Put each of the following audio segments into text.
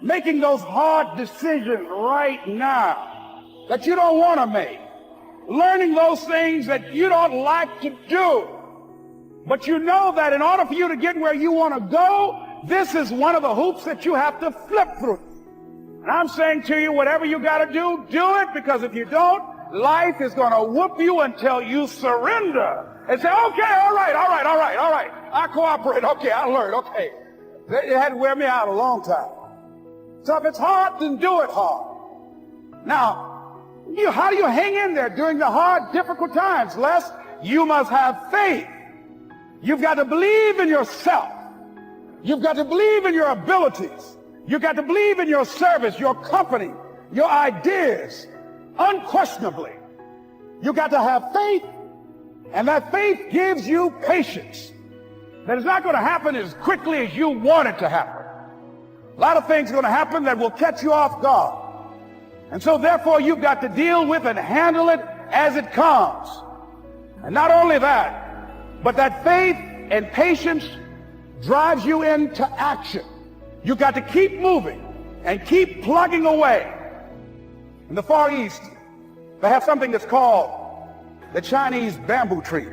Making those hard decisions right now that you don't want to make. Learning those things that you don't like to do. But you know that in order for you to get where you want to go, this is one of the hoops that you have to flip through. And I'm saying to you, whatever you got to do it, because if you don't, life is going to whoop you until you surrender and say, okay, all right. I cooperate. Okay, I learned. Okay. It had to wear me out a long time. So if it's hard, then do it hard. Now, how do you hang in there during the hard, difficult times? Les, you must have faith. You've got to believe in yourself. You've got to believe in your abilities. You've got to believe in your service, your company, your ideas. Unquestionably, you've got to have faith, and that faith gives you patience. That it's not going to happen as quickly as you want it to happen. A lot of things are going to happen that will catch you off guard. And so therefore you've got to deal with and handle it as it comes. And not only that, but that faith and patience drives you into action. You've got to keep moving and keep plugging away. In the Far East, they have something that's called the Chinese bamboo tree.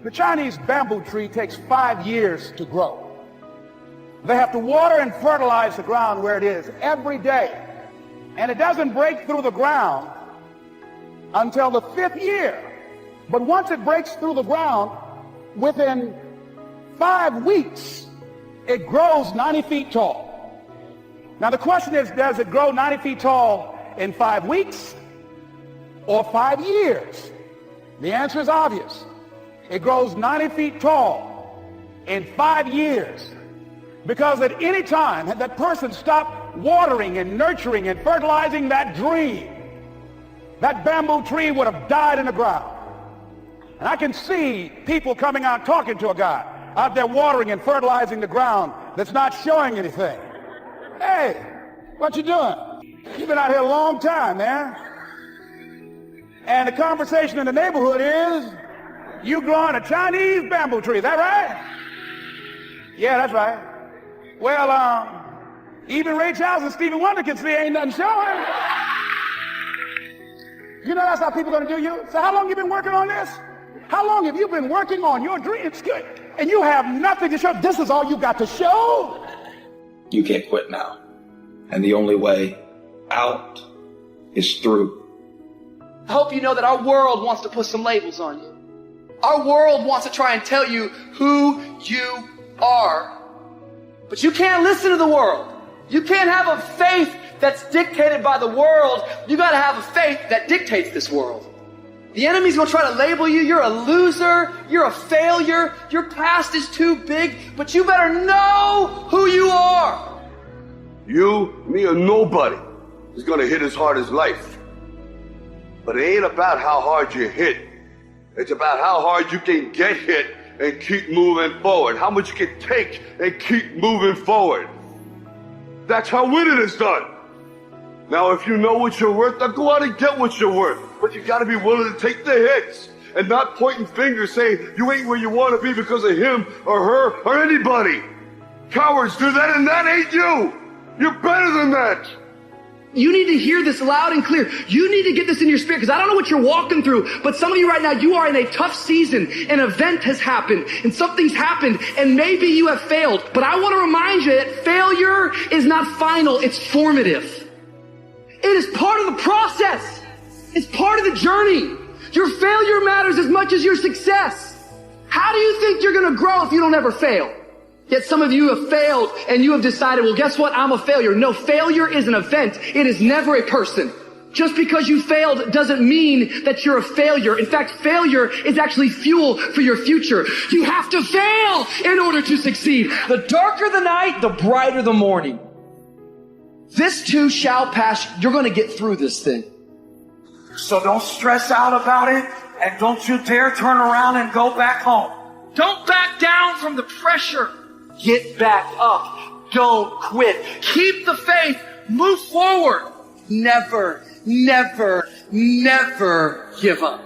The Chinese bamboo tree takes 5 years to grow. They have to water and fertilize the ground where it is every day. And it doesn't break through the ground until the 5th year. But once it breaks through the ground, within 5 weeks, it grows 90 feet tall. Now the question is, does it grow 90 feet tall in 5 weeks or 5 years? The answer is obvious. It grows 90 feet tall in 5 years. Because at any time, had that person stopped watering and nurturing and fertilizing that dream, that bamboo tree would have died in the ground. And I can see people coming out talking to a guy out there watering and fertilizing the ground that's not showing anything. Hey, what you doing? You've been out here a long time, man. And the conversation in the neighborhood is, you growing a Chinese bamboo tree, is that right? Yeah, that's right. Well, even Ray Charles and Stevie Wonder can see ain't nothing showing. You know that's how people are going to do you? So how long you been working on this? How long have you been working on your dream? It's good. And you have nothing to show. This is all you got to show. You can't quit now. And the only way out is through. I hope you know that our world wants to put some labels on you. Our world wants to try and tell you who you are. But you can't listen to the world. You can't have a faith that's dictated by the world. You got to have a faith that dictates this world. The enemy's going to try to label you. You're a loser. You're a failure. Your past is too big. But you better know who you are. You, me, or nobody is going to hit as hard as life. But it ain't about how hard you hit. It's about how hard you can get hit and keep moving forward. How much you can take and keep moving forward. That's how winning is done. Now, if you know what you're worth, then go out and get what you're worth. But you got to be willing to take the hits and not pointing fingers saying you ain't where you want to be because of him or her or anybody. Cowards do that, and that ain't you. You're better than that. You need to hear this loud and clear. You need to get this in your spirit, because I don't know what you're walking through, but some of you right now, you are in a tough season. An event has happened and something's happened and maybe you have failed. But I want to remind you that failure is not final, it's formative. It is part of the process. It's part of the journey. Your failure matters as much as your success. How do you think you're going to grow if you don't ever fail? Yet some of you have failed and you have decided, well, guess what? I'm a failure. No, failure is an event. It is never a person. Just because you failed doesn't mean that you're a failure. In fact, failure is actually fuel for your future. You have to fail in order to succeed. The darker the night, the brighter the morning. This too shall pass. You're going to get through this thing. So don't stress out about it, and don't you dare turn around and go back home. Don't back down from the pressure. Get back up. Don't quit. Keep the faith. Move forward. Never, never, never give up.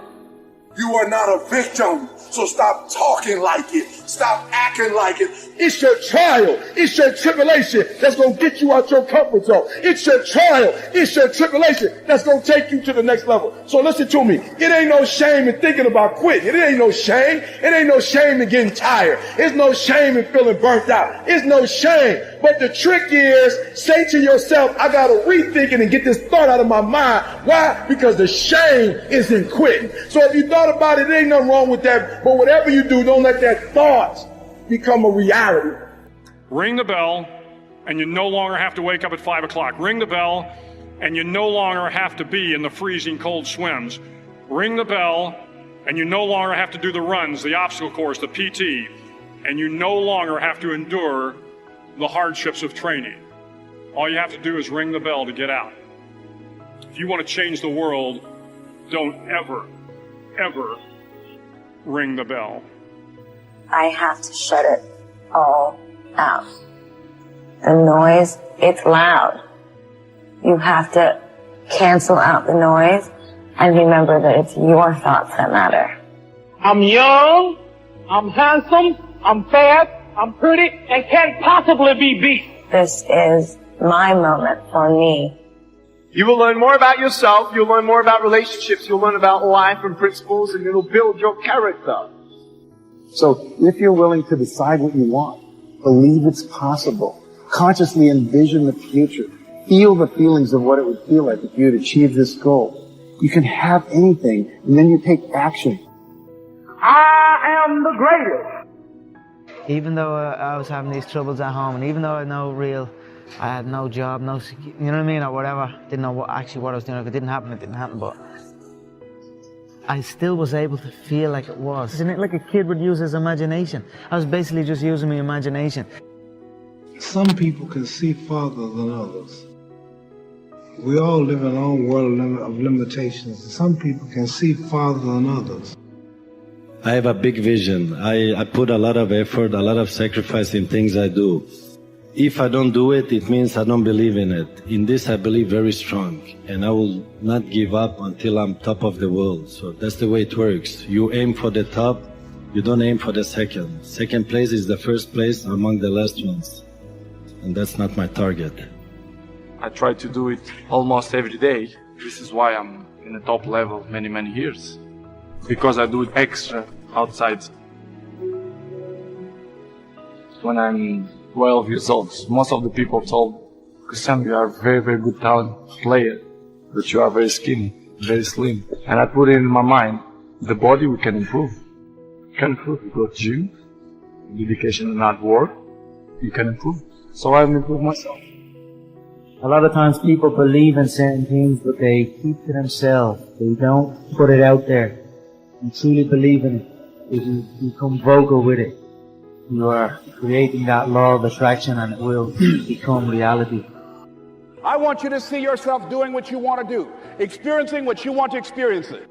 You are not a victim. So stop talking like it. Stop acting like it. It's your trial. It's your tribulation that's going to get you out your comfort zone. It's your trial. It's your tribulation that's going to take you to the next level. So listen to me. It ain't no shame in thinking about quitting. It ain't no shame. It ain't no shame in getting tired. It's no shame in feeling burnt out. It's no shame. But the trick is, say to yourself, I got to rethink it and get this thought out of my mind. Why? Because the shame is in quitting. So if you thought about it, there ain't nothing wrong with that. But whatever you do, don't let that thought become a reality. Ring the bell, and you no longer have to wake up at 5 o'clock. Ring the bell, and you no longer have to be in the freezing cold swims. Ring the bell, and you no longer have to do the runs, the obstacle course, the PT, and you no longer have to endure the hardships of training. All you have to do is ring the bell to get out. If you want to change the world, don't ever, ever ring the bell. I have to shut it all out. The noise, it's loud. You have to cancel out the noise and remember that it's your thoughts that matter. I'm young, I'm handsome, I'm fat, I'm pretty, and can't possibly be beat. This is my moment for me. You will learn more about yourself, you'll learn more about relationships, you'll learn about life and principles, and it'll build your character. So if you're willing to decide what you want, believe it's possible, consciously envision the future, feel the feelings of what it would feel like if you had achieved this goal, you can have anything, and then you take action. I am the greatest. Even though I was having these troubles at home, and even though I had no job, you know what I mean, or whatever, didn't know what I was doing. If it didn't happen, but I still was able to feel like it was. Isn't it like a kid would use his imagination? I was basically just using my imagination. Some people can see farther than others. We all live in our own world of limitations. Some people can see farther than others. I have a big vision. I put a lot of effort, a lot of sacrifice in things I do. If I don't do it, it means I don't believe in it. In this I believe very strong, and I will not give up until I'm top of the world. So that's the way it works. You aim for the top, you don't aim for the second. Second place is the first place among the last ones. And that's not my target. I try to do it almost every day. This is why I'm in the top level many years. Because I do it extra outside. When I'm 12 years old, most of the people told, Christian, you are a very good talent player, but you are very skinny, very slim. And I put it in my mind, the body we can improve. You can improve. You go to gym, dedication and hard work, you can improve. So I'll improve myself. A lot of times people believe in certain things, but they keep to themselves. They don't put it out there. You truly believe in it. If you become vocal with it, you are creating that law of attraction, and it will become reality. I want you to see yourself doing what you want to do, experiencing what you want to experience it.